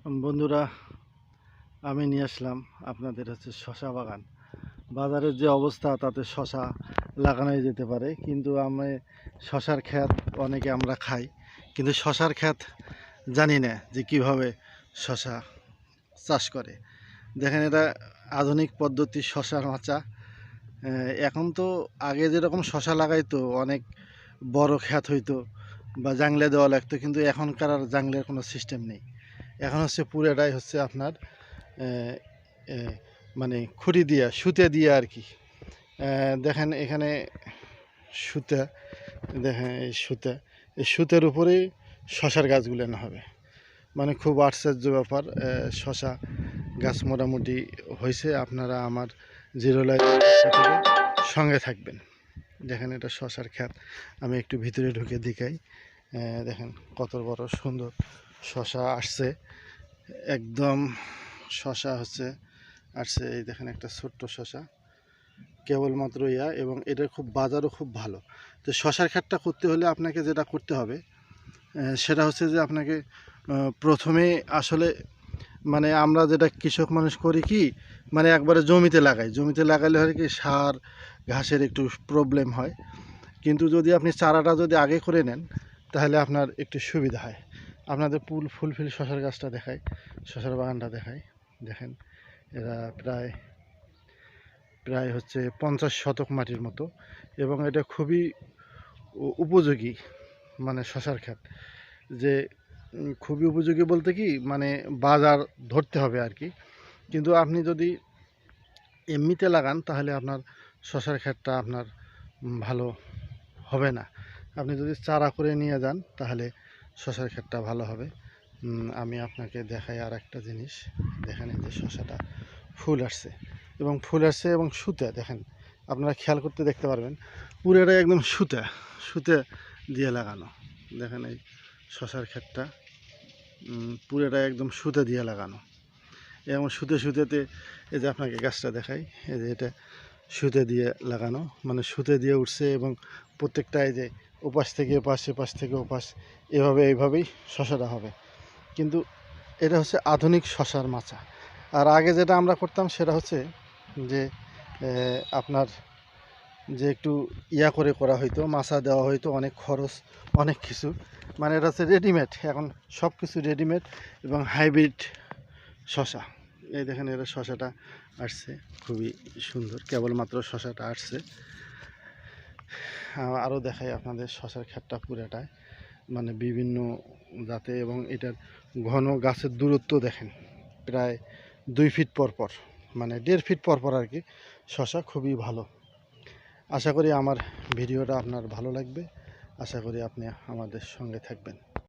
বন্ধুরা, আমি নিয়ে আসলাম আপনাদের শশা বাগান। বাজারের যে অবস্থা তাতে শশা লাগানোই যেতে পারে, কিন্তু আমি শশার ক্ষেত অনেকে আমরা খাই, কিন্তু শশার ক্ষেত জানি না যে কিভাবে শশা চাষ করে। দেখেন, এটা আধুনিক পদ্ধতির শশার মাচা। এখন তো আগে যেরকম শশা লাগাইতো অনেক বড় ক্ষেত হইতো বা জাংলে দেওয়া লাগতো, কিন্তু এখনকার আর জাংলের কোনো সিস্টেম নেই। এখন পুরোটাই আপনার মানে খুঁটি দিয়া সুতে দিয়ে আর কি। দেখেন এখানে সুতা, দেখেন এই সুতের উপরেই শশার গাছগুলো না হবে। মানে খুব আশ্চর্য ব্যাপার। শশা গাছ মোটামুটি হয়েছে। আপনারা আমার জিরো লাইফ থেকে সঙ্গে থাকবেন। দেখেন, এটা শশার ক্ষেত। আমি একটু ভিতরে ঢুকে দেখাই। দেখেন কত বড় সুন্দর শশা আসছে। একদম শশা আসছে। এই দেখেন একটা ছোট্ট শশা, কেবলমাত্র এবং এটার খুব বাজারও খুব ভালো। তো শশার ক্ষেতটা করতে হলে আপনাকে যেটা করতে হবে সেটা যে আপনাকে প্রথমে আসলে মানে আমরা যেটা কৃষক মানুষ করি কি, মানে একবারে জমিতে লাগাইলে হয় কি সার ঘাসের একটু প্রবলেম হয়। কিন্তু যদি আপনি চারাটা যদি আগে করে নেন তাহলে আপনার একটু সুবিধা হয়। আপনাদের ফুলফিল শশার গাছটা দেখায়, শশার বাগানটা দেখায়। দেখেন, এরা প্রায় 50 শতক মাটির মতো, এবং এটা খুবই উপযোগী। মানে শশার ক্ষেত যে খুবই উপযোগী বলতে কি, মানে বাজার ধরতে হবে আর কি। কিন্তু আপনি যদি এমনিতে লাগান তাহলে আপনার শশার ক্ষেতটা আপনার ভালো হবে না। আপনি যদি চারা করে নিয়ে যান তাহলে শশার ক্ষেতটা ভালো হবে। আমি আপনাকে দেখাই আর একটা জিনিস। দেখেন, এই যে শশাটা ফুল আসছে এবং সুতা দেখেন, আপনারা খেয়াল করতে দেখতে পারবেন পুরোটা একদম সুতা দিয়ে লাগানো। দেখেন এই শশার ক্ষেতটা পুরোটা একদম সুতা দিয়ে লাগানো, এবং সুতেতে এই যে আপনাকে গাছটা দেখাই। এই যে এটা সুতে দিয়ে লাগানো, মানে সুতে দিয়ে উঠছে, এবং প্রত্যেকটা এই যে ওপাশ থেকে এপাশ থেকে ওপাশ এইভাবেই শশাটা হবে। কিন্তু এটা আধুনিক শশার মাচা। আর আগে যেটা আমরা করতাম সেটা যে আপনার যে একটু করে করা হইতো, মাচা দেওয়া হইতো, অনেক খরচ, অনেক কিছু। মানে এটা রেডিমেড, এখন সব কিছু রেডিমেড এবং হাইব্রিড শশা। এই দেখেন, এর শশাটা আসছে খুবই সুন্দর, কেবলমাত্র শশাটা আসছে। আরও দেখাই আপনাদের শশার ক্ষেতটা পুরাটায়, মানে বিভিন্ন জাতে, এবং এটার ঘন গাছের দূরত্ব দেখেন প্রায় 2 ফিট পরপর, মানে 1.5 ফিট পরপর আর কি। শশা খুবই ভালো। আশা করি আমার ভিডিওটা আপনার ভালো লাগবে। আশা করি আপনি আমাদের সঙ্গে থাকবেন।